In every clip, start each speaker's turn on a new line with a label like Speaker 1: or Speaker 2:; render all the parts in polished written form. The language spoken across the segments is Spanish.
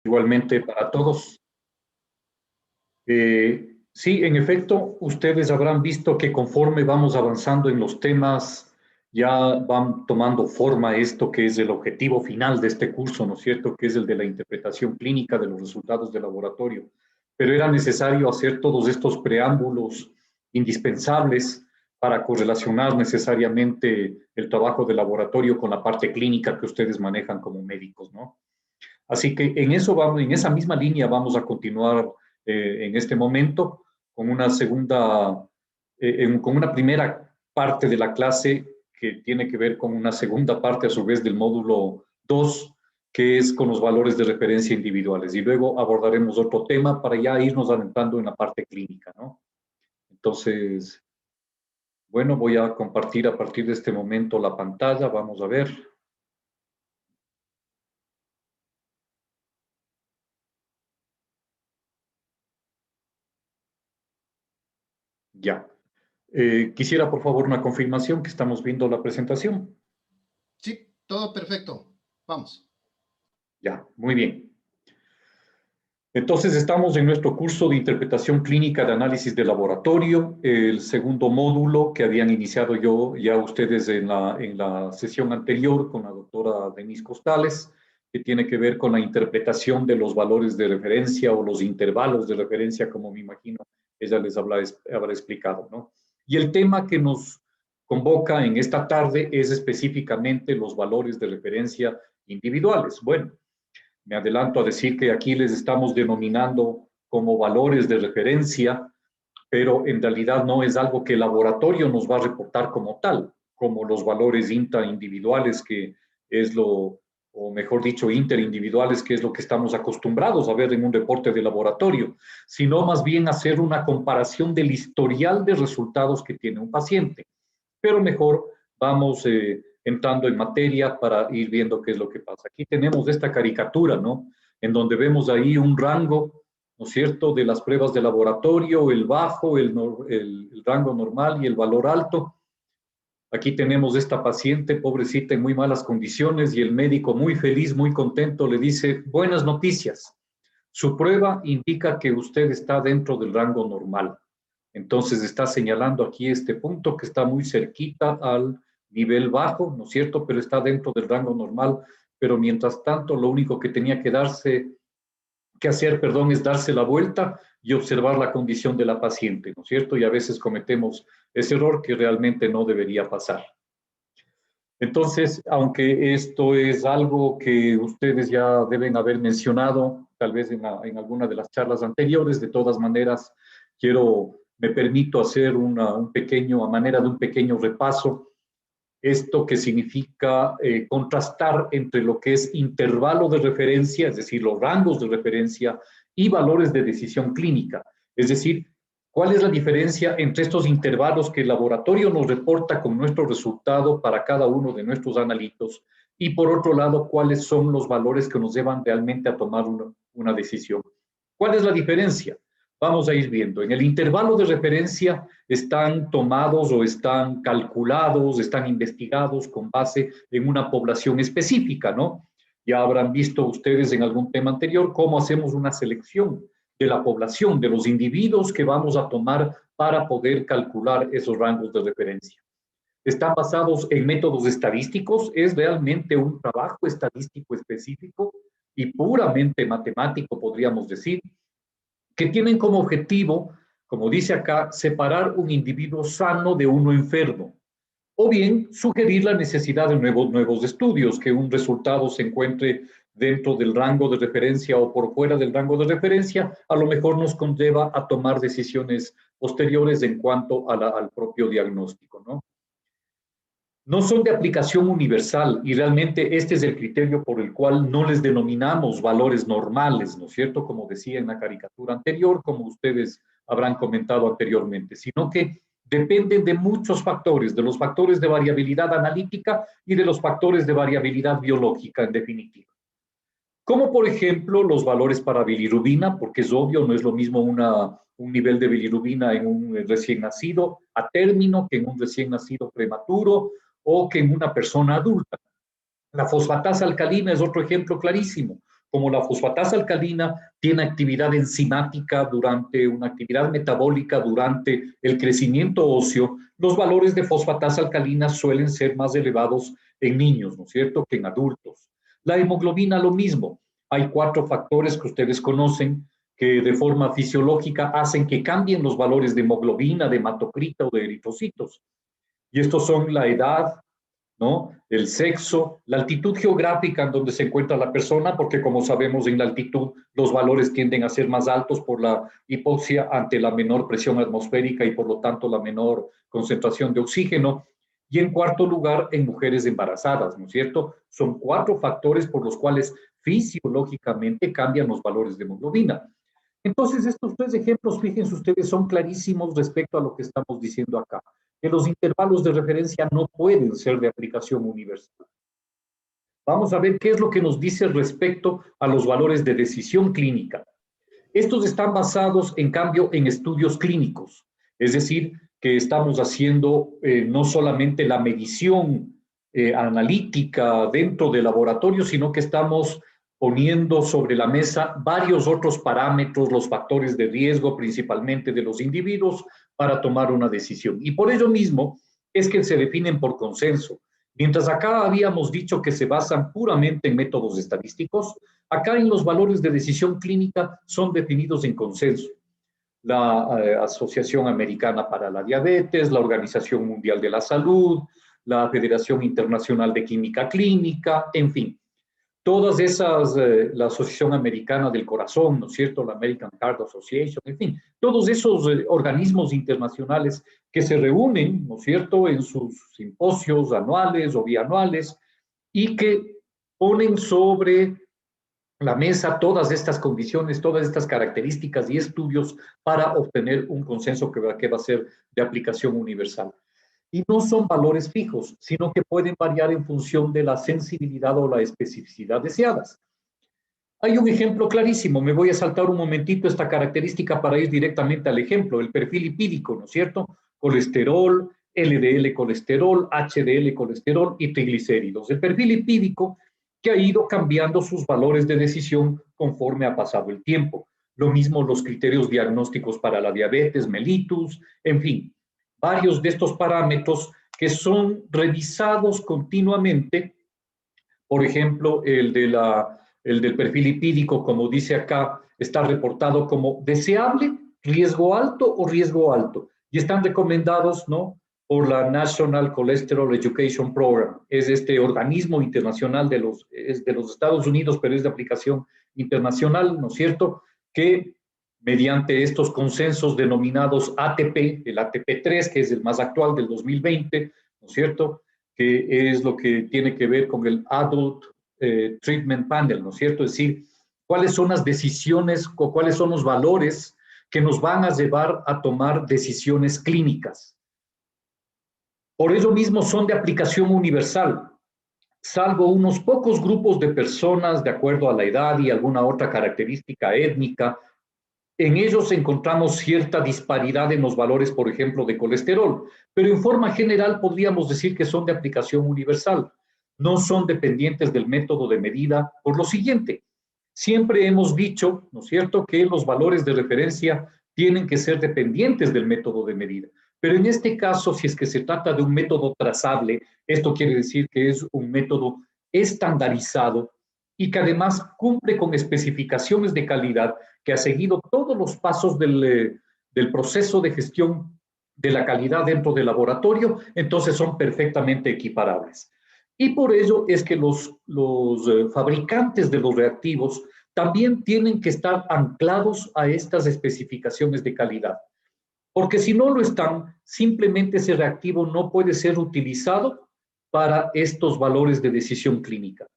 Speaker 1: Igualmente para todos. Sí, en efecto, ustedes habrán visto que conforme vamos avanzando en los temas, ya van tomando forma esto que es el objetivo final de este curso, ¿no es cierto? Que es el de la interpretación clínica de los resultados de laboratorio. Pero era necesario hacer todos estos preámbulos indispensables para correlacionar necesariamente el trabajo de laboratorio con la parte clínica que ustedes manejan como médicos, ¿no? Así que en eso vamos, en esa misma línea vamos a continuar en este momento con una con una primera parte de la clase que tiene que ver con una segunda parte a su vez del módulo 2, que es con los valores de referencia individuales. Y luego abordaremos otro tema para ya irnos adentrando en la parte clínica, ¿no? Entonces, bueno, voy a compartir a partir de este momento la pantalla. Vamos a ver. Ya. Quisiera, por favor, una confirmación que estamos viendo la presentación.
Speaker 2: Sí, todo perfecto. Vamos.
Speaker 1: Ya, muy bien. Entonces, estamos en nuestro curso de interpretación clínica de análisis de laboratorio, el segundo módulo que habían iniciado ya ustedes en la sesión anterior con la doctora Denise Costales, que tiene que ver con la interpretación de los valores de referencia o los intervalos de referencia, como me imagino ella les habrá explicado, ¿no? Y el tema que nos convoca en esta tarde es específicamente los valores de referencia individuales. Bueno, me adelanto a decir que aquí les estamos denominando como valores de referencia, pero en realidad no es algo que el laboratorio nos va a reportar como tal, como los valores intraindividuales, que es o mejor dicho, interindividuales, que es lo que estamos acostumbrados a ver en un reporte de laboratorio, sino más bien hacer una comparación del historial de resultados que tiene un paciente. Pero mejor vamos entrando en materia para ir viendo qué es lo que pasa. Aquí tenemos esta caricatura, ¿no? En donde vemos ahí un rango, ¿no es cierto?, de las pruebas de laboratorio, el bajo, el rango normal y el valor alto. Aquí tenemos esta paciente, pobrecita, en muy malas condiciones, y el médico muy feliz, muy contento, le dice, buenas noticias. Su prueba indica que usted está dentro del rango normal. Entonces está señalando aquí este punto que está muy cerquita al nivel bajo, ¿no es cierto? Pero está dentro del rango normal. Pero mientras tanto, lo único que tenía que hacer, perdón, es darse la vuelta y observar la condición de la paciente, ¿no es cierto? Y a veces cometemos ese error que realmente no debería pasar. Entonces, aunque esto es algo que ustedes ya deben haber mencionado, tal vez en alguna de las charlas anteriores, de todas maneras, me permito hacer a manera de un pequeño repaso, esto que significa contrastar entre lo que es intervalo de referencia, es decir, los rangos de referencia, y valores de decisión clínica. Es decir, ¿cuál es la diferencia entre estos intervalos que el laboratorio nos reporta con nuestro resultado para cada uno de nuestros analitos? Y por otro lado, ¿cuáles son los valores que nos llevan realmente a tomar una decisión? ¿Cuál es la diferencia? Vamos a ir viendo. En el intervalo de referencia están tomados o están calculados, están investigados con base en una población específica, ¿no? Ya habrán visto ustedes en algún tema anterior cómo hacemos una selección de la población, de los individuos que vamos a tomar para poder calcular esos rangos de referencia. Están basados en métodos estadísticos, es realmente un trabajo estadístico específico y puramente matemático, podríamos decir, que tienen como objetivo, como dice acá, separar un individuo sano de uno enfermo, o bien sugerir la necesidad de nuevos estudios, que un resultado se encuentre dentro del rango de referencia o por fuera del rango de referencia, a lo mejor nos conlleva a tomar decisiones posteriores en cuanto al propio diagnóstico, ¿no? No son de aplicación universal y realmente este es el criterio por el cual no les denominamos valores normales, ¿no es cierto? Como decía en la caricatura anterior, como ustedes habrán comentado anteriormente, sino que dependen de muchos factores, de los factores de variabilidad analítica y de los factores de variabilidad biológica, en definitiva. Como por ejemplo los valores para bilirrubina, porque es obvio, no es lo mismo un nivel de bilirrubina en un recién nacido a término que en un recién nacido prematuro o que en una persona adulta. La fosfatasa alcalina es otro ejemplo clarísimo. como la fosfatasa alcalina tiene actividad enzimática durante una actividad metabólica durante el crecimiento óseo, los valores de fosfatasa alcalina suelen ser más elevados en niños, ¿no es cierto?, que en adultos. La hemoglobina lo mismo. Hay 4 factores que ustedes conocen que de forma fisiológica hacen que cambien los valores de hemoglobina, de hematocrita o de eritrocitos. Y estos son la edad, ¿no?, el sexo, la altitud geográfica en donde se encuentra la persona, porque como sabemos en la altitud los valores tienden a ser más altos por la hipoxia ante la menor presión atmosférica y por lo tanto la menor concentración de oxígeno. Y en cuarto lugar, en mujeres embarazadas, ¿no es cierto? Son 4 factores por los cuales fisiológicamente cambian los valores de hemoglobina. Entonces, estos 3 ejemplos, fíjense ustedes, son clarísimos respecto a lo que estamos diciendo acá, que los intervalos de referencia no pueden ser de aplicación universal. Vamos a ver qué es lo que nos dice respecto a los valores de decisión clínica. Estos están basados, en cambio, en estudios clínicos, es decir, que estamos haciendo no solamente la medición analítica dentro del laboratorio, sino que estamos poniendo sobre la mesa varios otros parámetros, los factores de riesgo principalmente de los individuos para tomar una decisión. Y por ello mismo es que se definen por consenso. Mientras acá habíamos dicho que se basan puramente en métodos estadísticos, acá en los valores de decisión clínica son definidos en consenso. La Asociación Americana para la Diabetes, la Organización Mundial de la Salud, la Federación Internacional de Química Clínica, en fin. Todas esas, la Asociación Americana del Corazón, ¿no es cierto?, la American Heart Association, en fin, todos esos organismos internacionales que se reúnen, ¿no es cierto?, en sus simposios anuales o bianuales y que ponen sobre la mesa todas estas condiciones, todas estas características y estudios para obtener un consenso que va a ser de aplicación universal. Y no son valores fijos, sino que pueden variar en función de la sensibilidad o la especificidad deseadas. Hay un ejemplo clarísimo, me voy a saltar un momentito esta característica para ir directamente al ejemplo, el perfil lipídico, ¿no es cierto? Colesterol, LDL colesterol, HDL colesterol y triglicéridos. El perfil lipídico que ha ido cambiando sus valores de decisión conforme ha pasado el tiempo. Lo mismo los criterios diagnósticos para la diabetes, mellitus, en fin, varios de estos parámetros que son revisados continuamente. Por ejemplo, el del perfil lipídico, como dice acá, está reportado como deseable, riesgo alto o riesgo alto. Y están recomendados, ¿no?, por la National Cholesterol Education Program. Es este organismo internacional de los Estados Unidos, pero es de aplicación internacional, ¿no es cierto?, que mediante estos consensos denominados ATP, el ATP3, que es el más actual del 2020, ¿no es cierto?, que es lo que tiene que ver con el Adult Treatment Panel, ¿no es cierto? Es decir, cuáles son las decisiones o cuáles son los valores que nos van a llevar a tomar decisiones clínicas. Por eso mismo son de aplicación universal, salvo unos pocos grupos de personas de acuerdo a la edad y alguna otra característica étnica. En ellos encontramos cierta disparidad en los valores, por ejemplo, de colesterol, pero en forma general podríamos decir que son de aplicación universal. No son dependientes del método de medida por lo siguiente. Siempre hemos dicho, ¿no es cierto?, que los valores de referencia tienen que ser dependientes del método de medida. Pero en este caso, si es que se trata de un método trazable, esto quiere decir que es un método estandarizado y que además cumple con especificaciones de calidad, que ha seguido todos los pasos del proceso de gestión de la calidad dentro del laboratorio, entonces son perfectamente equiparables. Y por ello es que los fabricantes de los reactivos también tienen que estar anclados a estas especificaciones de calidad. Porque si no lo están, simplemente ese reactivo no puede ser utilizado para estos valores de decisión clínica,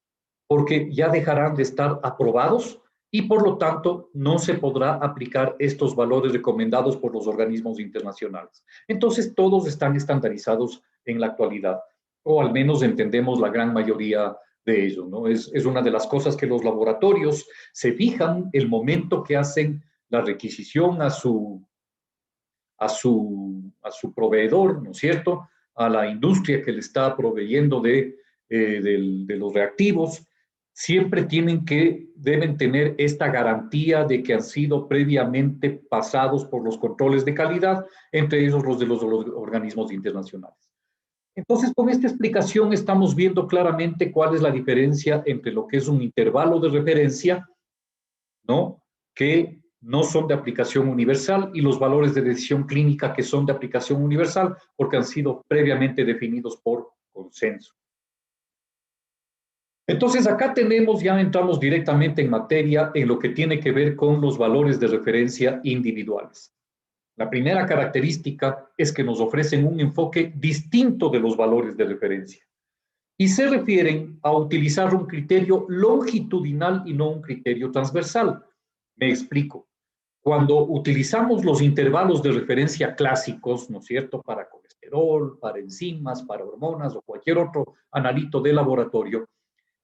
Speaker 1: porque ya dejarán de estar aprobados y por lo tanto no se podrá aplicar estos valores recomendados por los organismos internacionales. Entonces todos están estandarizados en la actualidad, o al menos entendemos la gran mayoría de ellos, ¿no? Es una de las cosas que los laboratorios se fijan el momento que hacen la requisición a su proveedor, ¿no es cierto?, a la industria que le está proveyendo de los reactivos. siempre deben tener esta garantía de que han sido previamente pasados por los controles de calidad, entre ellos los de los organismos internacionales. Entonces, con esta explicación estamos viendo claramente cuál es la diferencia entre lo que es un intervalo de referencia, ¿no?, que no son de aplicación universal, y los valores de decisión clínica que son de aplicación universal porque han sido previamente definidos por consenso. Entonces, acá ya entramos directamente en materia en lo que tiene que ver con los valores de referencia individuales. La primera característica es que nos ofrecen un enfoque distinto de los valores de referencia y se refieren a utilizar un criterio longitudinal y no un criterio transversal. Me explico. Cuando utilizamos los intervalos de referencia clásicos, ¿no es cierto?, para colesterol, para enzimas, para hormonas o cualquier otro analito de laboratorio,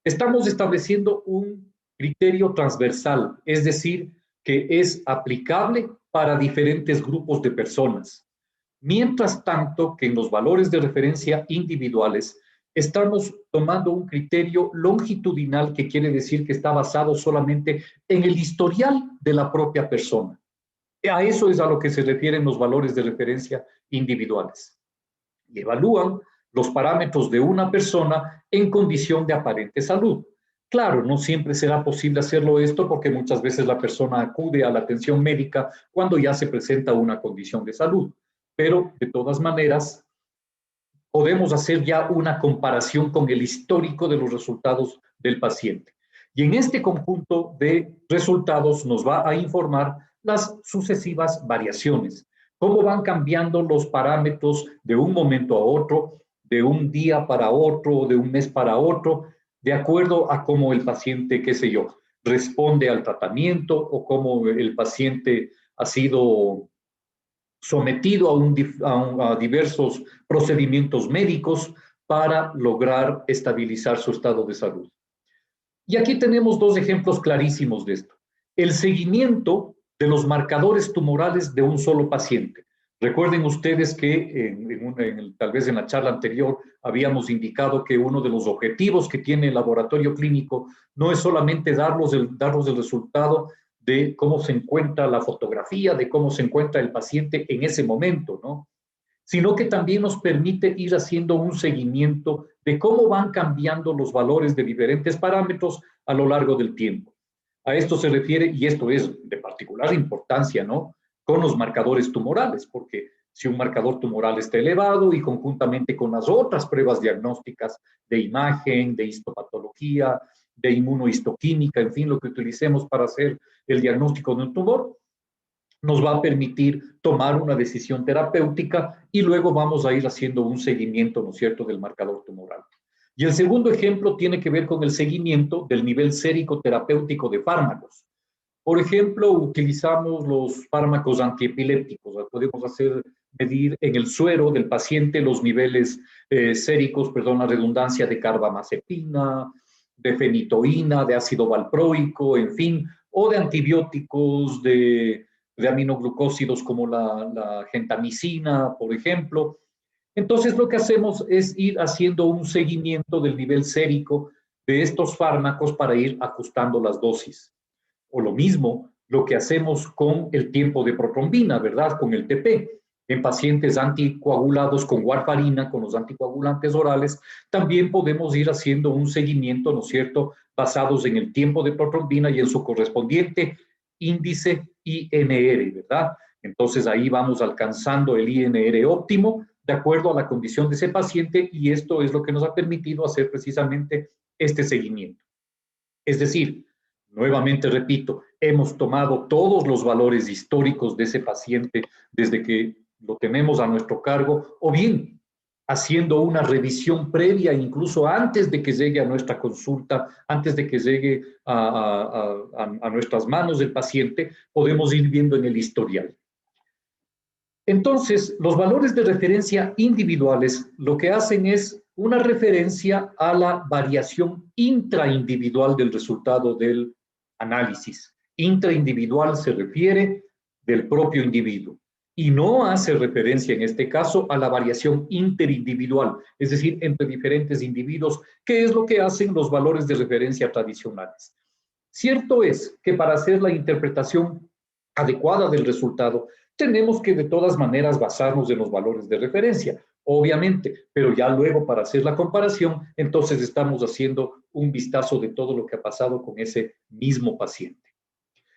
Speaker 1: estamos estableciendo un criterio transversal, es decir, que es aplicable para diferentes grupos de personas. Mientras tanto, que en los valores de referencia individuales estamos tomando un criterio longitudinal, que quiere decir que está basado solamente en el historial de la propia persona. A eso es a lo que se refieren los valores de referencia individuales. Y evalúan los parámetros de una persona en condición de aparente salud. Claro, no siempre será posible hacerlo esto porque muchas veces la persona acude a la atención médica cuando ya se presenta una condición de salud, pero de todas maneras podemos hacer ya una comparación con el histórico de los resultados del paciente. Y en este conjunto de resultados nos va a informar las sucesivas variaciones, cómo van cambiando los parámetros de un momento a otro, de un día para otro, de un mes para otro, de acuerdo a cómo el paciente, qué sé yo, responde al tratamiento o cómo el paciente ha sido sometido a diversos procedimientos médicos para lograr estabilizar su estado de salud. Y aquí tenemos dos ejemplos clarísimos de esto. El seguimiento de los marcadores tumorales de un solo paciente. Recuerden ustedes que tal vez en la charla anterior habíamos indicado que uno de los objetivos que tiene el laboratorio clínico no es solamente darnos el resultado de cómo se encuentra la fotografía, de cómo se encuentra el paciente en ese momento, ¿no?, sino que también nos permite ir haciendo un seguimiento de cómo van cambiando los valores de diferentes parámetros a lo largo del tiempo. A esto se refiere, y esto es de particular importancia, ¿no?, con los marcadores tumorales, porque si un marcador tumoral está elevado y conjuntamente con las otras pruebas diagnósticas de imagen, de histopatología, de inmunohistoquímica, en fin, lo que utilicemos para hacer el diagnóstico de un tumor, nos va a permitir tomar una decisión terapéutica y luego vamos a ir haciendo un seguimiento, ¿no es cierto?, del marcador tumoral. Y el segundo ejemplo tiene que ver con el seguimiento del nivel sérico terapéutico de fármacos. Por ejemplo, utilizamos los fármacos antiepilépticos. Podemos medir en el suero del paciente los niveles séricos, perdón la redundancia, de carbamazepina, de fenitoína, de ácido valproico, en fin, o de antibióticos, de aminoglucósidos como la gentamicina, por ejemplo. Entonces, lo que hacemos es ir haciendo un seguimiento del nivel sérico de estos fármacos para ir ajustando las dosis. O lo mismo, lo que hacemos con el tiempo de protrombina, ¿verdad?, con el TP. En pacientes anticoagulados con warfarina, con los anticoagulantes orales, también podemos ir haciendo un seguimiento, ¿no es cierto?, basados en el tiempo de protrombina y en su correspondiente índice INR, ¿verdad? Entonces ahí vamos alcanzando el INR óptimo de acuerdo a la condición de ese paciente, y esto es lo que nos ha permitido hacer precisamente este seguimiento. Es decir, nuevamente repito, hemos tomado todos los valores históricos de ese paciente desde que lo tenemos a nuestro cargo, o bien haciendo una revisión previa, incluso antes de que llegue a nuestra consulta, antes de que llegue a nuestras manos del paciente, podemos ir viendo en el historial. Entonces, los valores de referencia individuales lo que hacen es una referencia a la variación intraindividual del resultado del análisis. Intraindividual se refiere del propio individuo. y no hace referencia en este caso a la variación interindividual, es decir, entre diferentes individuos, que es lo que hacen los valores de referencia tradicionales. Cierto es que para hacer la interpretación adecuada del resultado, tenemos que de todas maneras basarnos en los valores de referencia, obviamente, pero ya luego para hacer la comparación, entonces estamos haciendo un vistazo de todo lo que ha pasado con ese mismo paciente.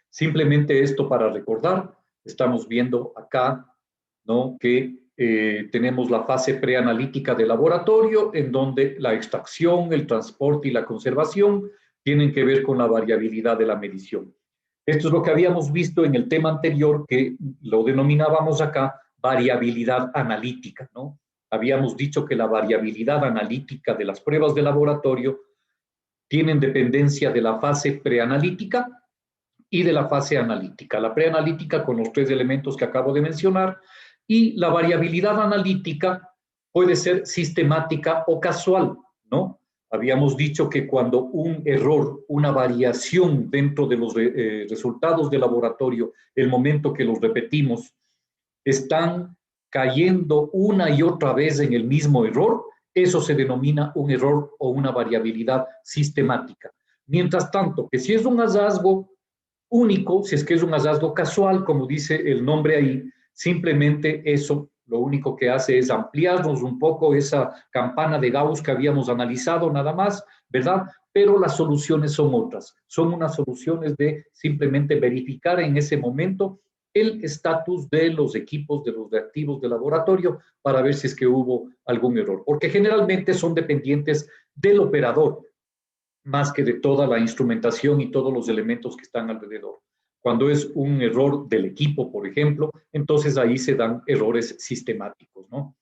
Speaker 1: Simplemente esto para recordar, estamos viendo acá, ¿no?, que tenemos la fase preanalítica de laboratorio, en donde la extracción, el transporte y la conservación tienen que ver con la variabilidad de la medición. Esto es lo que habíamos visto en el tema anterior, que lo denominábamos acá variabilidad analítica, ¿no? Habíamos dicho que la variabilidad analítica de las pruebas de laboratorio tienen dependencia de la fase preanalítica y de la fase analítica. La preanalítica con los 3 elementos que acabo de mencionar, y la variabilidad analítica puede ser sistemática o casual, ¿no? Habíamos dicho que cuando un error, una variación dentro de los resultados de laboratorio, el momento que los repetimos, están cayendo una y otra vez en el mismo error, eso se denomina un error o una variabilidad sistemática. Mientras tanto, que si es un hallazgo único, si es que es un hallazgo casual, como dice el nombre ahí, simplemente eso lo único que hace es ampliarnos un poco esa campana de Gauss que habíamos analizado nada más, ¿verdad? Pero las soluciones son otras, son unas soluciones de simplemente verificar en ese momento el estatus de los equipos, de los reactivos de laboratorio, para ver si es que hubo algún error, porque generalmente son dependientes del operador, más que de toda la instrumentación y todos los elementos que están alrededor. Cuando es un error del equipo, por ejemplo, entonces ahí se dan errores sistemáticos, ¿no?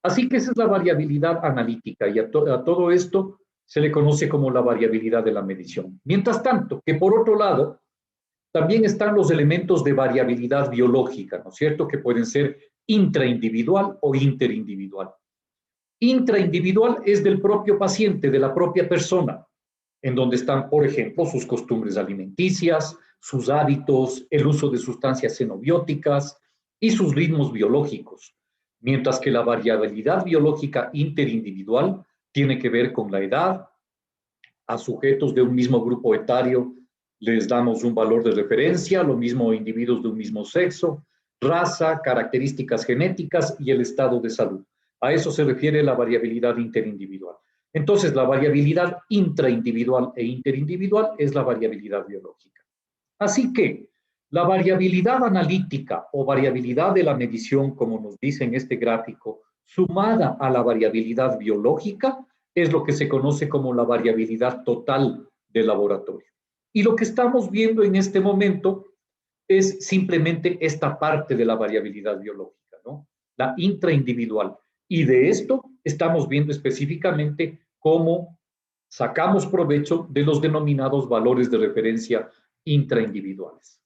Speaker 1: Así que esa es la variabilidad analítica, y a todo esto se le conoce como la variabilidad de la medición. Mientras tanto, que por otro lado, también están los elementos de variabilidad biológica, ¿no es cierto?, que pueden ser intraindividual o interindividual. Intraindividual es del propio paciente, de la propia persona, en donde están, por ejemplo, sus costumbres alimenticias, sus hábitos, el uso de sustancias xenobióticas y sus ritmos biológicos. Mientras que la variabilidad biológica interindividual tiene que ver con la edad. A sujetos de un mismo grupo etario les damos un valor de referencia, lo mismo individuos de un mismo sexo, raza, características genéticas y el estado de salud. A eso se refiere la variabilidad interindividual. Entonces, la variabilidad intraindividual e interindividual es la variabilidad biológica. Así que la variabilidad analítica o variabilidad de la medición, como nos dice en este gráfico, sumada a la variabilidad biológica, es lo que se conoce como la variabilidad total del laboratorio. Y lo que estamos viendo en este momento es simplemente esta parte de la variabilidad biológica, ¿no?, la intraindividual. Y de esto estamos viendo específicamente cómo sacamos provecho de los denominados valores de referencia intraindividuales.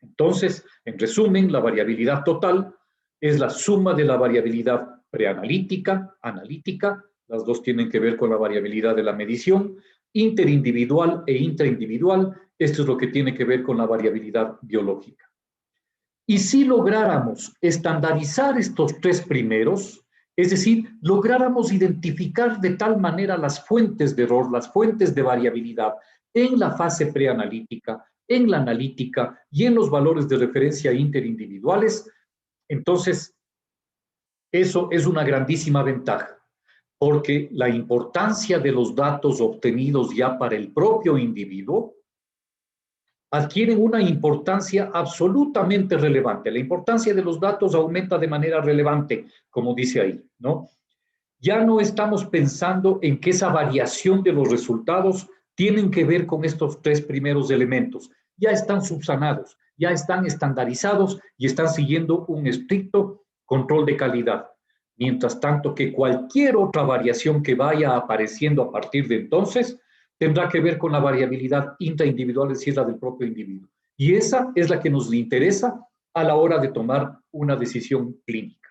Speaker 1: Entonces, en resumen, la variabilidad total es la suma de la variabilidad preanalítica, analítica, las dos tienen que ver con la variabilidad de la medición, interindividual e intraindividual, esto es lo que tiene que ver con la variabilidad biológica. Y si lográramos estandarizar estos 3 primeros, es decir, lográramos identificar de tal manera las fuentes de error, las fuentes de variabilidad en la fase preanalítica, en la analítica y en los valores de referencia interindividuales, entonces eso es una grandísima ventaja, porque la importancia de los datos obtenidos ya para el propio individuo adquieren una importancia absolutamente relevante. La importancia de los datos aumenta de manera relevante, como dice ahí, ¿no? Ya no estamos pensando en que esa variación de los resultados tienen que ver con estos 3 primeros elementos. Ya están subsanados, ya están estandarizados y están siguiendo un estricto control de calidad. Mientras tanto que cualquier otra variación que vaya apareciendo a partir de entonces tendrá que ver con la variabilidad intraindividual, es decir, la del propio individuo. Y esa es la que nos interesa a la hora de tomar una decisión clínica.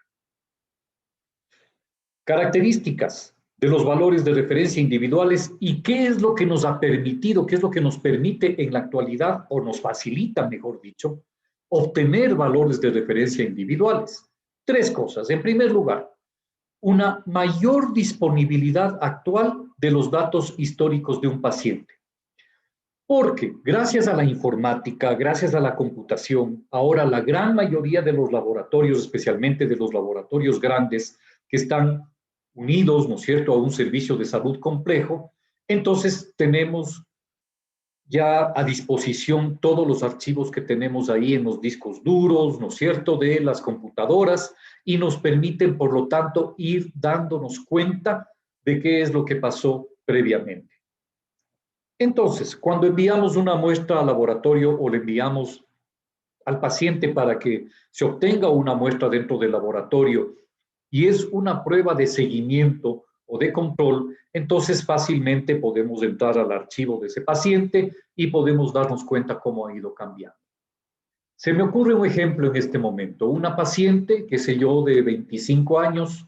Speaker 1: Características de los valores de referencia individuales y qué es lo que nos ha permitido, qué es lo que nos permite en la actualidad, o nos facilita, mejor dicho, obtener valores de referencia individuales? Tres cosas. En primer lugar, una mayor disponibilidad actual de los datos históricos de un paciente. Porque gracias a la informática, gracias a la computación, ahora la gran mayoría de los laboratorios, especialmente de los laboratorios grandes, que están unidos, ¿no es cierto?, a un servicio de salud complejo, entonces tenemos ya a disposición todos los archivos que tenemos ahí en los discos duros, ¿no es cierto?, de las computadoras, y nos permiten, por lo tanto, ir dándonos cuenta de qué es lo que pasó previamente. Entonces, cuando enviamos una muestra al laboratorio o le enviamos al paciente para que se obtenga una muestra dentro del laboratorio y es una prueba de seguimiento o de control, entonces fácilmente podemos entrar al archivo de ese paciente y podemos darnos cuenta cómo ha ido cambiando. Se me ocurre un ejemplo en este momento. Una paciente, qué sé yo, de 25 años,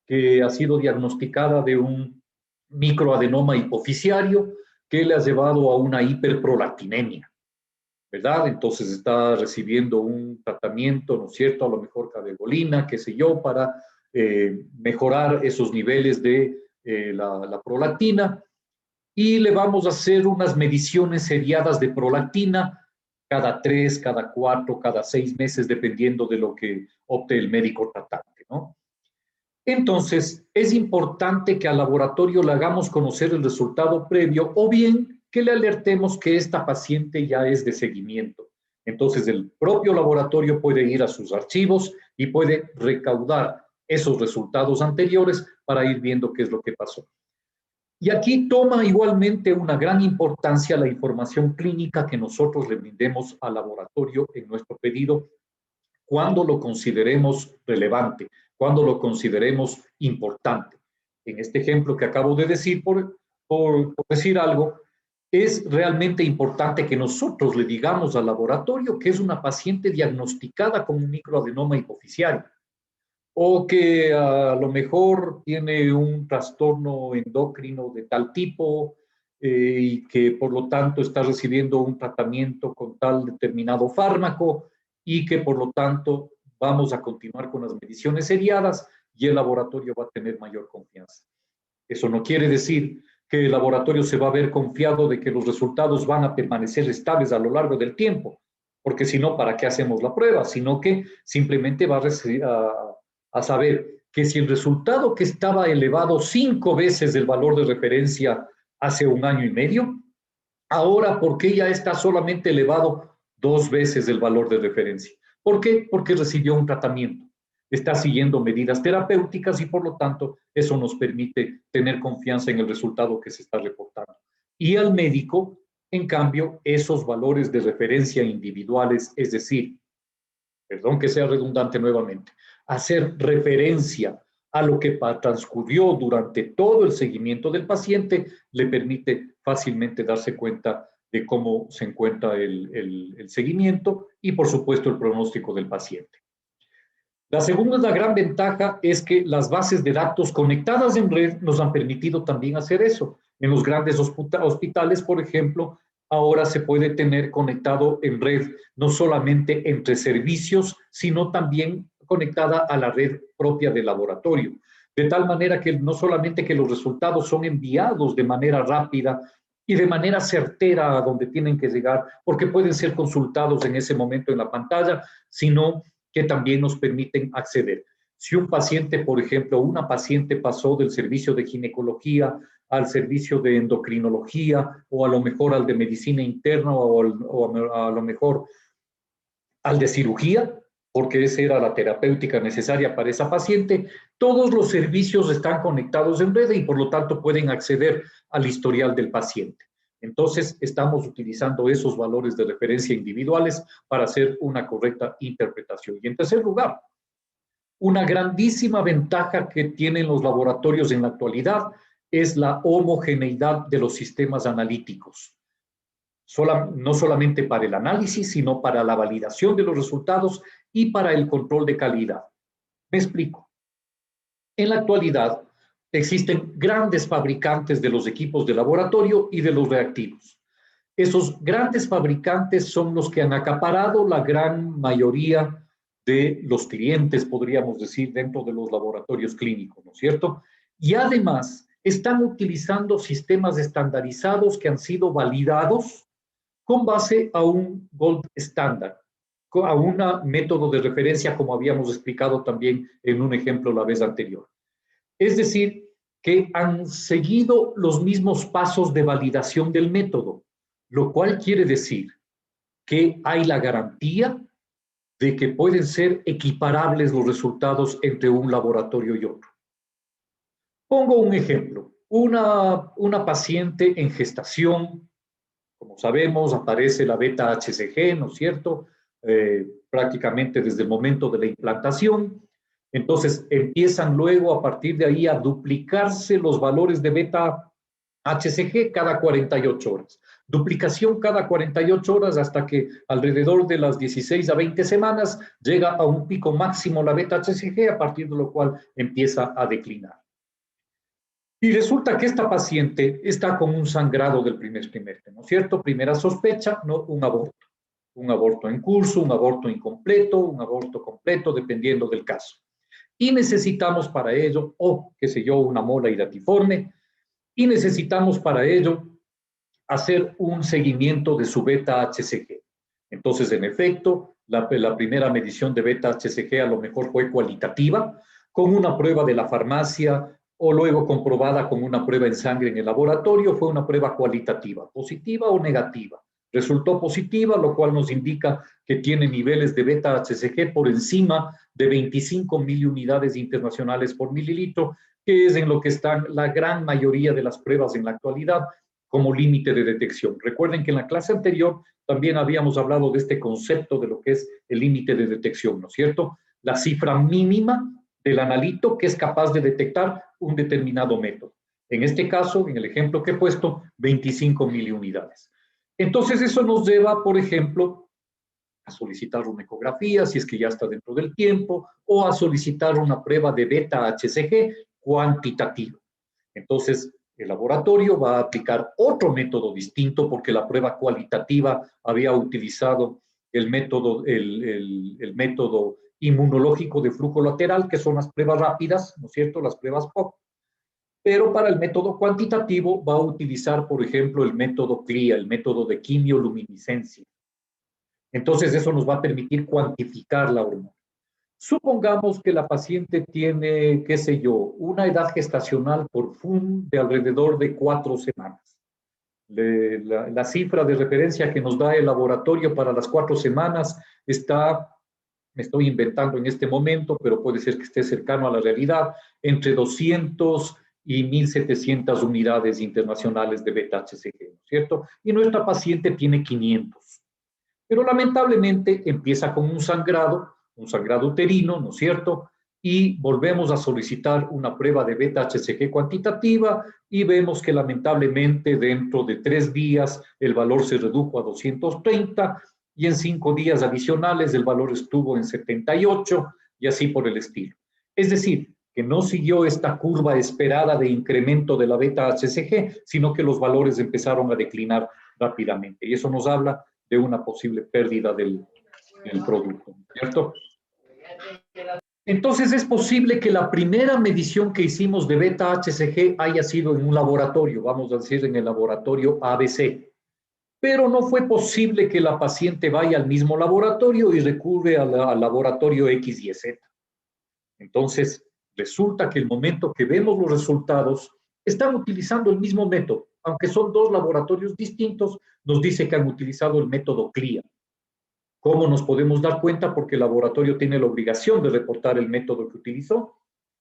Speaker 1: que ha sido diagnosticada de un microadenoma hipoficiario que le ha llevado a una hiperprolactinemia, ¿verdad? Entonces está recibiendo un tratamiento, ¿no es cierto?, a lo mejor cabergolina, qué sé yo, para mejorar esos niveles de la prolactina, y le vamos a hacer unas mediciones seriadas de prolactina cada 3, cada 4, cada 6 meses, dependiendo de lo que opte el médico tratante, ¿no? Entonces, es importante que al laboratorio le hagamos conocer el resultado previo o bien que le alertemos que esta paciente ya es de seguimiento. Entonces, el propio laboratorio puede ir a sus archivos y puede recaudar esos resultados anteriores para ir viendo qué es lo que pasó. Y aquí toma igualmente una gran importancia la información clínica que nosotros le brindemos al laboratorio en nuestro pedido cuando lo consideremos relevante, cuando lo consideremos importante. En este ejemplo que acabo de decir, por decir algo, es realmente importante que nosotros le digamos al laboratorio que es una paciente diagnosticada con un microadenoma hipoficiario o que a lo mejor tiene un trastorno endocrino de tal tipo y que por lo tanto está recibiendo un tratamiento con tal determinado fármaco y que por lo tanto vamos a continuar con las mediciones seriadas y el laboratorio va a tener mayor confianza. Eso no quiere decir que el laboratorio se va a ver confiado de que los resultados van a permanecer estables a lo largo del tiempo, porque si no, ¿para qué hacemos la prueba? Sino que simplemente va a saber que si el resultado que estaba elevado 5 veces el valor de referencia hace 1 año y medio, ahora, ¿por qué ya está solamente elevado 2 veces el valor de referencia? ¿Por qué? Porque recibió un tratamiento, está siguiendo medidas terapéuticas y por lo tanto eso nos permite tener confianza en el resultado que se está reportando. Y al médico, en cambio, esos valores de referencia individuales, es decir, perdón que sea redundante nuevamente, hacer referencia a lo que transcurrió durante todo el seguimiento del paciente, le permite fácilmente darse cuenta de cómo se encuentra el seguimiento y, por supuesto, el pronóstico del paciente. La segunda gran ventaja es que las bases de datos conectadas en red nos han permitido también hacer eso. En los grandes hospitales, por ejemplo, ahora se puede tener conectado en red no solamente entre servicios, sino también conectada a la red propia del laboratorio. De tal manera que no solamente que los resultados son enviados de manera rápida y de manera certera a donde tienen que llegar, porque pueden ser consultados en ese momento en la pantalla, sino que también nos permiten acceder. Si un paciente, por ejemplo, una paciente pasó del servicio de ginecología al servicio de endocrinología o a lo mejor al de medicina interna o a lo mejor al de cirugía, porque esa era la terapéutica necesaria para esa paciente, todos los servicios están conectados en red y por lo tanto pueden acceder al historial del paciente. Entonces, estamos utilizando esos valores de referencia individuales para hacer una correcta interpretación. Y en tercer lugar, una grandísima ventaja que tienen los laboratorios en la actualidad es la homogeneidad de los sistemas analíticos. No solamente para el análisis, sino para la validación de los resultados y para el control de calidad. Me explico. En la actualidad, existen grandes fabricantes de los equipos de laboratorio y de los reactivos. Esos grandes fabricantes son los que han acaparado la gran mayoría de los clientes, podríamos decir, dentro de los laboratorios clínicos, ¿no es cierto? Y además están utilizando sistemas estandarizados que han sido validados con base a un gold standard, a un método de referencia, como habíamos explicado también en un ejemplo la vez anterior. Es decir, que han seguido los mismos pasos de validación del método, lo cual quiere decir que hay la garantía de que pueden ser equiparables los resultados entre un laboratorio y otro. Pongo un ejemplo. Una paciente en gestación, como sabemos, aparece la beta-HCG, ¿no es cierto? Prácticamente desde el momento de la implantación. Entonces, empiezan luego a partir de ahí a duplicarse los valores de beta-HCG cada 48 horas. Duplicación cada 48 horas hasta que alrededor de las 16 a 20 semanas llega a un pico máximo la beta-HCG, a partir de lo cual empieza a declinar. Y resulta que esta paciente está con un sangrado del primer trimestre, ¿no es cierto? Primera sospecha, ¿no? Un aborto en curso, un aborto incompleto, un aborto completo, dependiendo del caso. Y necesitamos para ello, o qué sé yo, una mola hidatiforme, y necesitamos para ello hacer un seguimiento de su beta-HCG. Entonces, en efecto, la primera medición de beta-HCG a lo mejor fue cualitativa, con una prueba de la farmacia o luego comprobada con una prueba en sangre en el laboratorio, fue una prueba cualitativa, positiva o negativa. Resultó positiva, lo cual nos indica que tiene niveles de beta-HCG por encima de 25 miliunidades internacionales por mililitro, que es en lo que están la gran mayoría de las pruebas en la actualidad como límite de detección. Recuerden que en la clase anterior también habíamos hablado de este concepto de lo que es el límite de detección, ¿no es cierto? La cifra mínima del analito que es capaz de detectar un determinado método. En este caso, en el ejemplo que he puesto, 25 miliunidades. Entonces, eso nos lleva, por ejemplo, a solicitar una ecografía, si es que ya está dentro del tiempo, o a solicitar una prueba de beta-HCG cuantitativa. Entonces, el laboratorio va a aplicar otro método distinto porque la prueba cualitativa había utilizado el método inmunológico de flujo lateral, que son las pruebas rápidas, ¿no es cierto?, las pruebas POC. Pero para el método cuantitativo va a utilizar, por ejemplo, el método CLIA, el método de quimioluminiscencia. Entonces, eso nos va a permitir cuantificar la hormona. Supongamos que la paciente tiene, qué sé yo, una edad gestacional por FUN de alrededor de 4 semanas. La cifra de referencia que nos da el laboratorio para las 4 semanas está, me estoy inventando en este momento, pero puede ser que esté cercano a la realidad, entre 200 y 1.700 unidades internacionales de beta-HCG, ¿no es cierto? Y nuestra paciente tiene 500. Pero lamentablemente empieza con un sangrado uterino, ¿no es cierto? Y volvemos a solicitar una prueba de beta-HCG cuantitativa y vemos que lamentablemente dentro de 3 días el valor se redujo a 230 y en 5 días adicionales el valor estuvo en 78 y así por el estilo. Es decir, que no siguió esta curva esperada de incremento de la beta-HCG, sino que los valores empezaron a declinar rápidamente. Y eso nos habla de una posible pérdida del producto, ¿cierto? Entonces es posible que la primera medición que hicimos de beta-HCG haya sido en un laboratorio, vamos a decir en el laboratorio ABC, pero no fue posible que la paciente vaya al mismo laboratorio y recurre al laboratorio X y Z. Entonces resulta que el momento que vemos los resultados están utilizando el mismo método, aunque son 2 laboratorios distintos, nos dice que han utilizado el método CLIA. ¿Cómo nos podemos dar cuenta? Porque el laboratorio tiene la obligación de reportar el método que utilizó.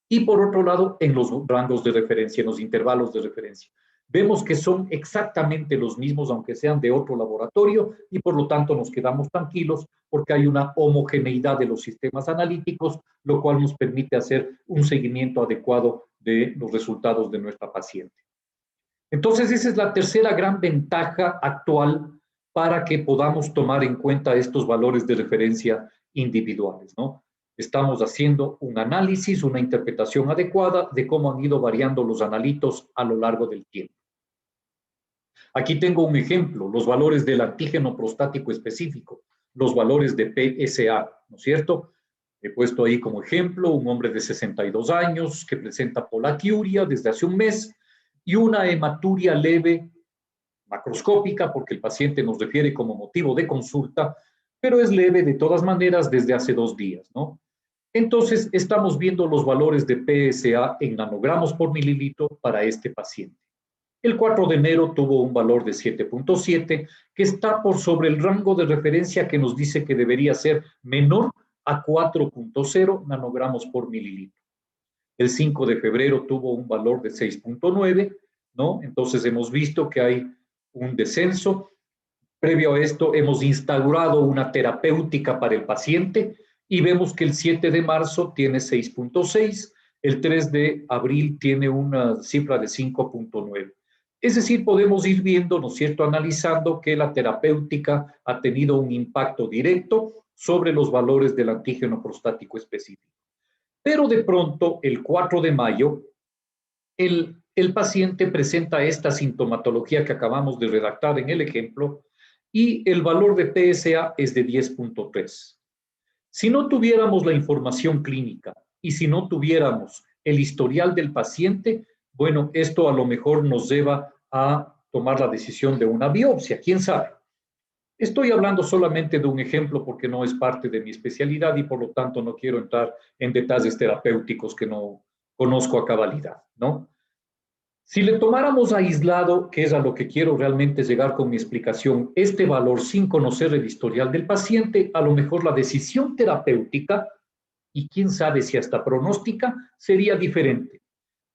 Speaker 1: Y por otro lado, en los rangos de referencia, en los intervalos de referencia. Vemos que son exactamente los mismos, aunque sean de otro laboratorio, y por lo tanto nos quedamos tranquilos porque hay una homogeneidad de los sistemas analíticos, lo cual nos permite hacer un seguimiento adecuado de los resultados de nuestra paciente. Entonces, esa es la tercera gran ventaja actual para que podamos tomar en cuenta estos valores de referencia individuales, ¿no? Estamos haciendo un análisis, una interpretación adecuada de cómo han ido variando los analitos a lo largo del tiempo. Aquí tengo un ejemplo, los valores del antígeno prostático específico, los valores de PSA, ¿no es cierto? He puesto ahí como ejemplo un hombre de 62 años que presenta polaquiuria desde hace un mes y una hematuria leve macroscópica, porque el paciente nos refiere como motivo de consulta, pero es leve de todas maneras desde hace 2 días, ¿no? Entonces, estamos viendo los valores de PSA en nanogramos por mililitro para este paciente. El 4 de enero tuvo un valor de 7.7, que está por sobre el rango de referencia que nos dice que debería ser menor a 4.0 nanogramos por mililitro. El 5 de febrero tuvo un valor de 6.9, ¿no? Entonces hemos visto que hay un descenso. Previo a esto, hemos instaurado una terapéutica para el paciente y vemos que el 7 de marzo tiene 6.6, el 3 de abril tiene una cifra de 5.9. Es decir, podemos ir viendo, ¿no es cierto?, analizando que la terapéutica ha tenido un impacto directo sobre los valores del antígeno prostático específico. Pero de pronto, el 4 de mayo, el paciente presenta esta sintomatología que acabamos de redactar en el ejemplo y el valor de PSA es de 10.3. Si no tuviéramos la información clínica y si no tuviéramos el historial del paciente, bueno, esto a lo mejor nos lleva a tomar la decisión de una biopsia, quién sabe. Estoy hablando solamente de un ejemplo porque no es parte de mi especialidad y por lo tanto no quiero entrar en detalles terapéuticos que no conozco a cabalidad, ¿no? Si le tomáramos aislado, que es a lo que quiero realmente llegar con mi explicación, este valor sin conocer el historial del paciente, a lo mejor la decisión terapéutica, y quién sabe si hasta pronóstica, sería diferente.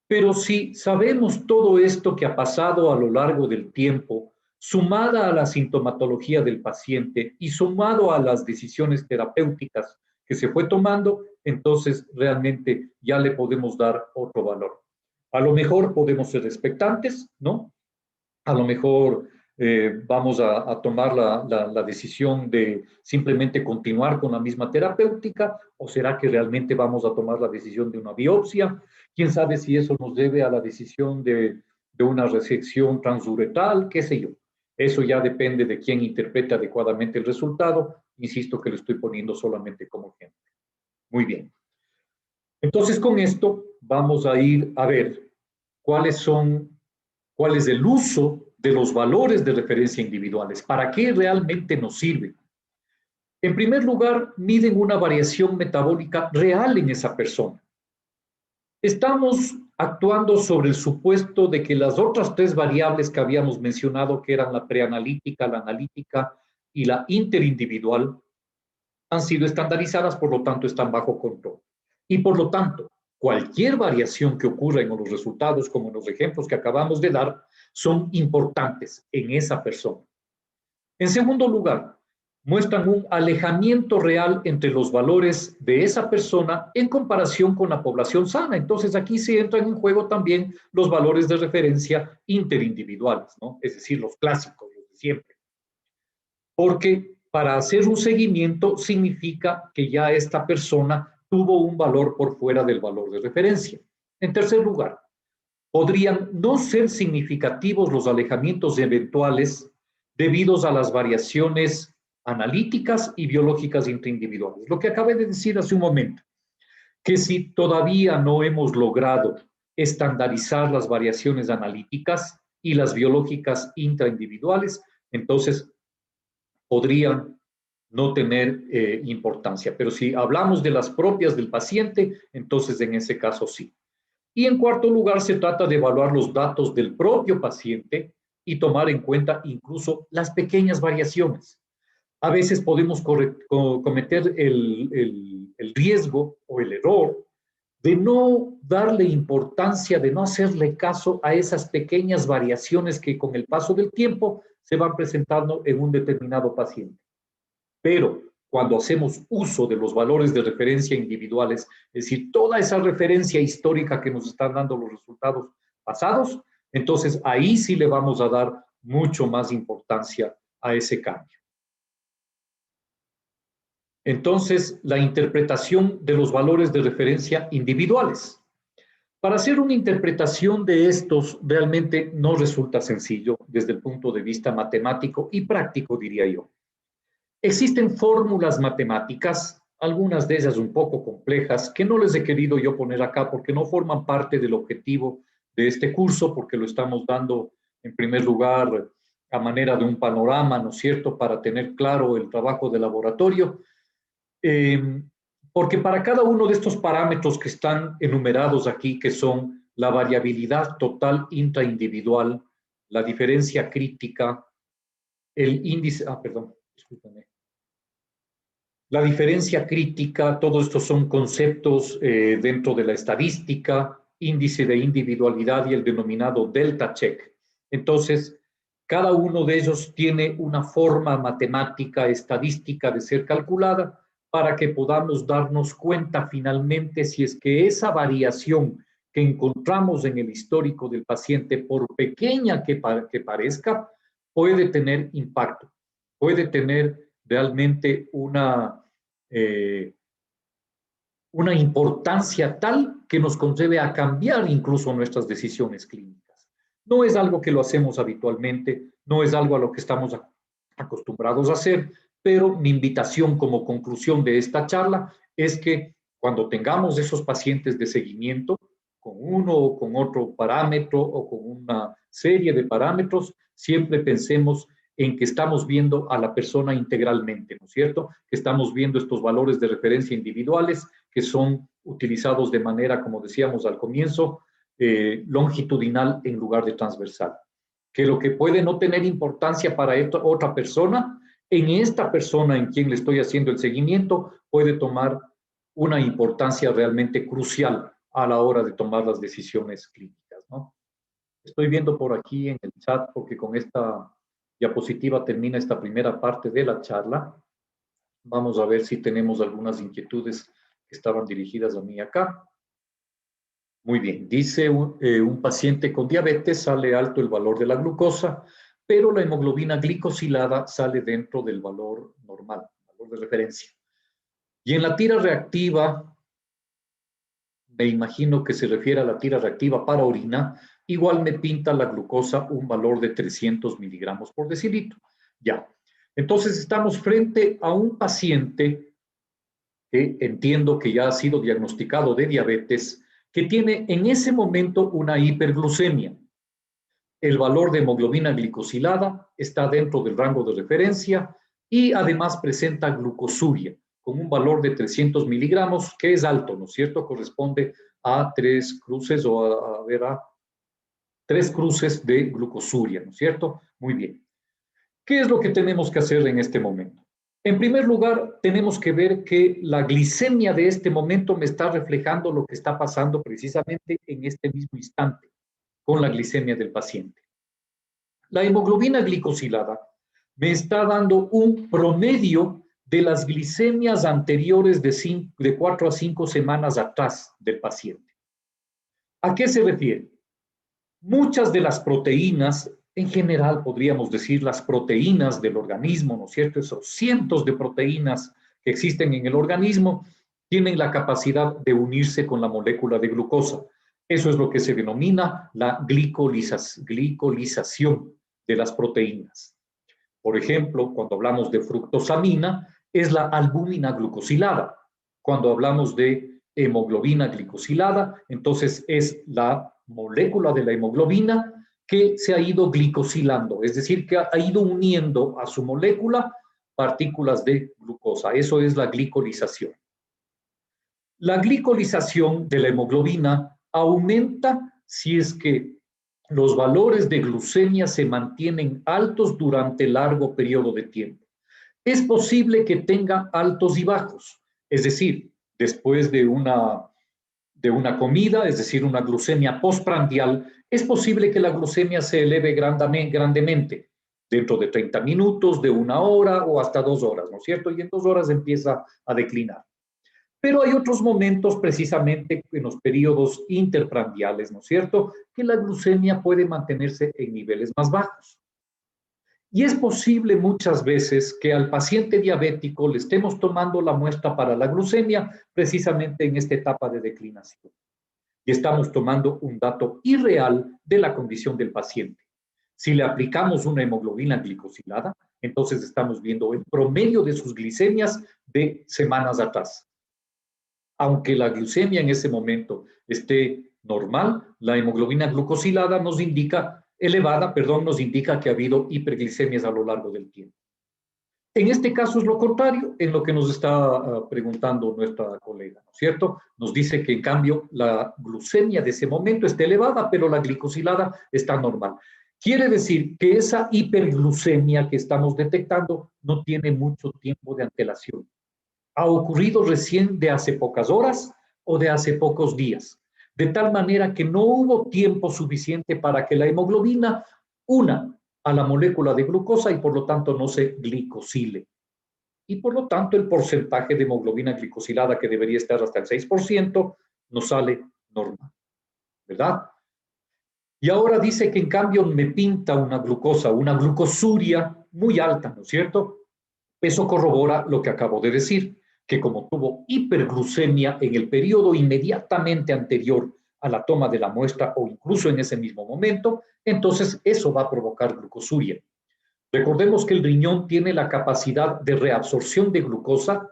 Speaker 1: Pero si sabemos todo esto que ha pasado a lo largo del tiempo, sumada a la sintomatología del paciente y sumado a las decisiones terapéuticas que se fue tomando, entonces realmente ya le podemos dar otro valor. A lo mejor podemos ser expectantes, ¿no? A lo mejor vamos a tomar la decisión de simplemente continuar con la misma terapéutica, o será que realmente vamos a tomar la decisión de una biopsia. Quién sabe si eso nos debe a la decisión de una resección transuretal, qué sé yo. Eso ya depende de quién interprete adecuadamente el resultado. Insisto que lo estoy poniendo solamente como ejemplo. Muy bien. Entonces, con esto vamos a ir a ver cuál es el uso de los valores de referencia individuales. ¿Para qué realmente nos sirve? En primer lugar, miden una variación metabólica real en esa persona. Estamos actuando sobre el supuesto de que las otras 3 variables que habíamos mencionado, que eran la preanalítica, la analítica y la interindividual, han sido estandarizadas, por lo tanto están bajo control. Y por lo tanto, cualquier variación que ocurra en los resultados, como en los ejemplos que acabamos de dar, son importantes en esa persona. En segundo lugar, muestran un alejamiento real entre los valores de esa persona en comparación con la población sana. Entonces aquí se entran en juego también los valores de referencia interindividuales, ¿no? Es decir, los clásicos, los de siempre. Porque para hacer un seguimiento significa que ya esta persona tuvo un valor por fuera del valor de referencia. En tercer lugar, podrían no ser significativos los alejamientos eventuales debidos a las variaciones analíticas y biológicas intraindividuales. Lo que acabé de decir hace un momento, que si todavía no hemos logrado estandarizar las variaciones analíticas y las biológicas intraindividuales, entonces podrían no tener importancia. Pero si hablamos de las propias del paciente, entonces en ese caso sí. Y en cuarto lugar, se trata de evaluar los datos del propio paciente y tomar en cuenta incluso las pequeñas variaciones. A veces podemos cometer el riesgo o el error de no darle importancia, de no hacerle caso a esas pequeñas variaciones que con el paso del tiempo se van presentando en un determinado paciente. Pero cuando hacemos uso de los valores de referencia individuales, es decir, toda esa referencia histórica que nos están dando los resultados pasados, entonces ahí sí le vamos a dar mucho más importancia a ese cambio. Entonces, la interpretación de los valores de referencia individuales. Para hacer una interpretación de estos realmente no resulta sencillo desde el punto de vista matemático y práctico, diría yo. Existen fórmulas matemáticas, algunas de ellas un poco complejas, que no les he querido yo poner acá porque no forman parte del objetivo de este curso, porque lo estamos dando en primer lugar a manera de un panorama, ¿no es cierto?, para tener claro el trabajo de laboratorio. Porque para cada uno de estos parámetros que están enumerados aquí, que son la variabilidad total intraindividual, la diferencia crítica, el índice, perdón, discúlpame. La diferencia crítica, todos estos son conceptos dentro de la estadística, índice de individualidad y el denominado delta check. Entonces, cada uno de ellos tiene una forma matemática, estadística de ser calculada para que podamos darnos cuenta finalmente si es que esa variación que encontramos en el histórico del paciente, por pequeña que parezca, puede tener impacto, puede tener realmente una importancia tal que nos conlleve a cambiar incluso nuestras decisiones clínicas. No es algo que lo hacemos habitualmente, no es algo a lo que estamos acostumbrados a hacer, pero mi invitación como conclusión de esta charla es que cuando tengamos esos pacientes de seguimiento, con uno o con otro parámetro o con una serie de parámetros, siempre pensemos en que estamos viendo a la persona integralmente, ¿no es cierto? Que estamos viendo estos valores de referencia individuales que son utilizados de manera, como decíamos al comienzo, longitudinal en lugar de transversal. Que lo que puede no tener importancia para otra persona, en esta persona en quien le estoy haciendo el seguimiento, puede tomar una importancia realmente crucial a la hora de tomar las decisiones clínicas, ¿no? Estoy viendo por aquí en el chat, porque con esta diapositiva termina esta primera parte de la charla. Vamos a ver si tenemos algunas inquietudes que estaban dirigidas a mí acá. Muy bien, dice un paciente con diabetes sale alto el valor de la glucosa, pero la hemoglobina glicosilada sale dentro del valor normal, valor de referencia. Y en la tira reactiva, me imagino que se refiere a la tira reactiva para orina, igual me pinta la glucosa un valor de 300 miligramos por decilitro. Ya, entonces estamos frente a un paciente que entiendo que ya ha sido diagnosticado de diabetes, que tiene en ese momento una hiperglucemia. El valor de hemoglobina glicosilada está dentro del rango de referencia y además presenta glucosuria con un valor de 300 miligramos, que es alto, ¿no es cierto? Corresponde a 3 cruces o a 3 cruces de glucosuria, ¿no es cierto? Muy bien. ¿Qué es lo que tenemos que hacer en este momento? En primer lugar, tenemos que ver que la glicemia de este momento me está reflejando lo que está pasando precisamente en este mismo instante con la glicemia del paciente. La hemoglobina glicosilada me está dando un promedio de las glicemias anteriores de 4 a 5 semanas atrás del paciente. ¿A qué se refiere? Muchas de las proteínas, en general podríamos decir las proteínas del organismo, ¿no es cierto? Esos cientos de proteínas que existen en el organismo tienen la capacidad de unirse con la molécula de glucosa. Eso es lo que se denomina la glicolización de las proteínas. Por ejemplo, cuando hablamos de fructosamina, es la albúmina glucosilada. Cuando hablamos de hemoglobina glicosilada, entonces es la molécula de la hemoglobina que se ha ido glicosilando, es decir, que ha ido uniendo a su molécula partículas de glucosa. Eso es la glicolización. La glicolización de la hemoglobina aumenta si es que los valores de glucemia se mantienen altos durante largo periodo de tiempo. Es posible que tenga altos y bajos, es decir, después de una comida, es decir, una glucemia postprandial, es posible que la glucemia se eleve grandemente, dentro de 30 minutos, de 1 hora o hasta 2 horas, ¿no es cierto? Y en 2 horas empieza a declinar. Pero hay otros momentos, precisamente en los periodos interprandiales, ¿no es cierto?, que la glucemia puede mantenerse en niveles más bajos. Y es posible muchas veces que al paciente diabético le estemos tomando la muestra para la glucemia precisamente en esta etapa de declinación. y estamos tomando un dato irreal de la condición del paciente. Si le aplicamos una hemoglobina glicosilada, entonces estamos viendo el promedio de sus glicemias de semanas atrás. Aunque la glucemia en ese momento esté normal, la hemoglobina glucosilada nos indica, elevada, perdón, nos indica que ha habido hiperglicemias a lo largo del tiempo. En este caso es lo contrario en lo que nos está preguntando nuestra colega, ¿no es cierto? Nos dice que en cambio la glucemia de ese momento está elevada, pero la glicosilada está normal. Quiere decir que esa hiperglucemia que estamos detectando no tiene mucho tiempo de antelación. Ha ocurrido recién de hace pocas horas o de hace pocos días, de tal manera que no hubo tiempo suficiente para que la hemoglobina una a la molécula de glucosa y por lo tanto no se glicosile. Y por lo tanto el porcentaje de hemoglobina glicosilada que debería estar hasta el 6% nos sale normal, ¿verdad? Y ahora dice que en cambio me pinta una glucosa, una glucosuria muy alta, ¿no es cierto? Eso corrobora lo que acabo de decir, que como tuvo hiperglucemia en el periodo inmediatamente anterior a la toma de la muestra o incluso en ese mismo momento, entonces eso va a provocar glucosuria. Recordemos que el riñón tiene la capacidad de reabsorción de glucosa,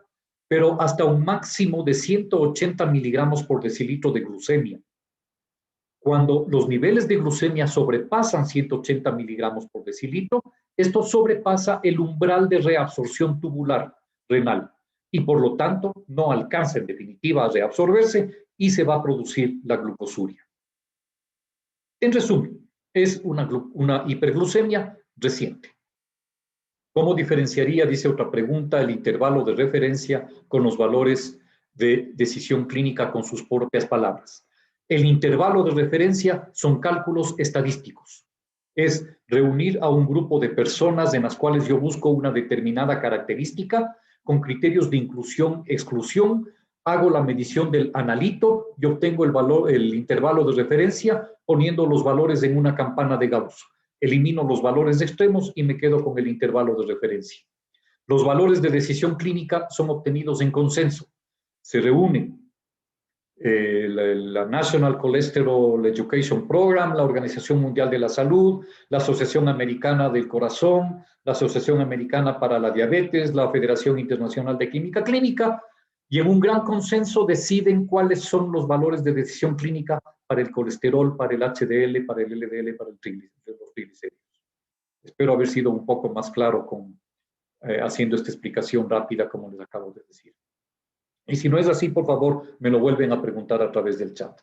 Speaker 1: pero hasta un máximo de 180 miligramos por decilitro de glucemia. Cuando los niveles de glucemia sobrepasan 180 miligramos por decilitro, esto sobrepasa el umbral de reabsorción tubular renal y por lo tanto no alcanza en definitiva a reabsorberse y se va a producir la glucosuria. En resumen, es una hiperglucemia reciente. ¿Cómo diferenciaría, dice otra pregunta, el intervalo de referencia con los valores de decisión clínica con sus propias palabras? El intervalo de referencia son cálculos estadísticos. Es reunir a un grupo de personas en las cuales yo busco una determinada característica con criterios de inclusión, exclusión, hago la medición del analito y obtengo el intervalo de referencia poniendo los valores en una campana de Gauss. Elimino los valores extremos y me quedo con el intervalo de referencia. Los valores de decisión clínica son obtenidos en consenso. Se reúnen la National Cholesterol Education Program, la Organización Mundial de la Salud, la Asociación Americana del Corazón, la Asociación Americana para la Diabetes, la Federación Internacional de Química Clínica, y en un gran consenso deciden cuáles son los valores de decisión clínica para el colesterol, para el HDL, para el LDL, para los triglicéridos. Espero haber sido un poco más claro haciendo esta explicación rápida como les acabo de decir. Y si no es así, por favor, me lo vuelven a preguntar a través del chat.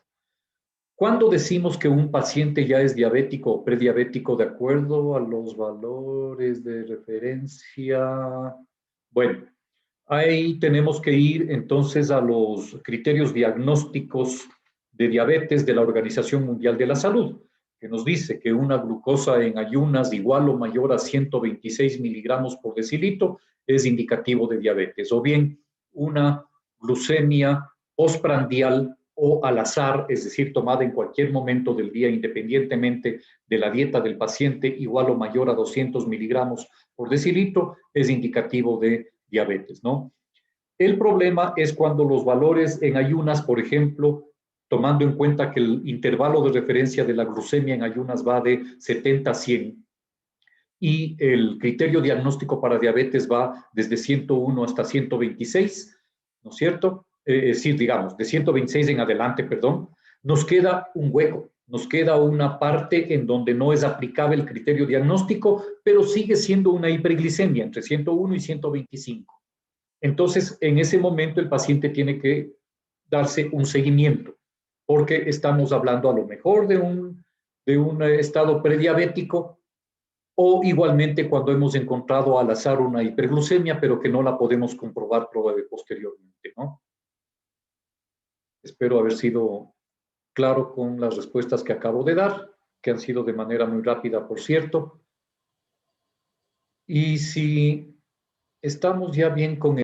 Speaker 1: ¿Cuándo decimos que un paciente ya es diabético o prediabético de acuerdo a los valores de referencia? Bueno, ahí tenemos que ir entonces a los criterios diagnósticos de diabetes de la Organización Mundial de la Salud, que nos dice que una glucosa en ayunas igual o mayor a 126 miligramos por decilitro es indicativo de diabetes, o bien una glucemia postprandial o al azar, es decir, tomada en cualquier momento del día, independientemente de la dieta del paciente, igual o mayor a 200 miligramos por decilitro, es indicativo de diabetes, ¿no? El problema es cuando los valores en ayunas, por ejemplo, tomando en cuenta que el intervalo de referencia de la glucemia en ayunas va de 70 a 100, y el criterio diagnóstico para diabetes va desde 101 hasta 126, ¿no es cierto? Sí, digamos, de 126 en adelante, perdón, nos queda un hueco, nos queda una parte en donde no es aplicable el criterio diagnóstico, pero sigue siendo una hiperglicemia entre 101 y 125. Entonces, en ese momento el paciente tiene que darse un seguimiento, porque estamos hablando a lo mejor de un estado prediabético, o igualmente cuando hemos encontrado al azar una hiperglucemia, pero que no la podemos comprobar posteriormente, ¿no? Espero haber sido claro con las respuestas que acabo de dar, que han sido de manera muy rápida, por cierto. Y si estamos ya bien con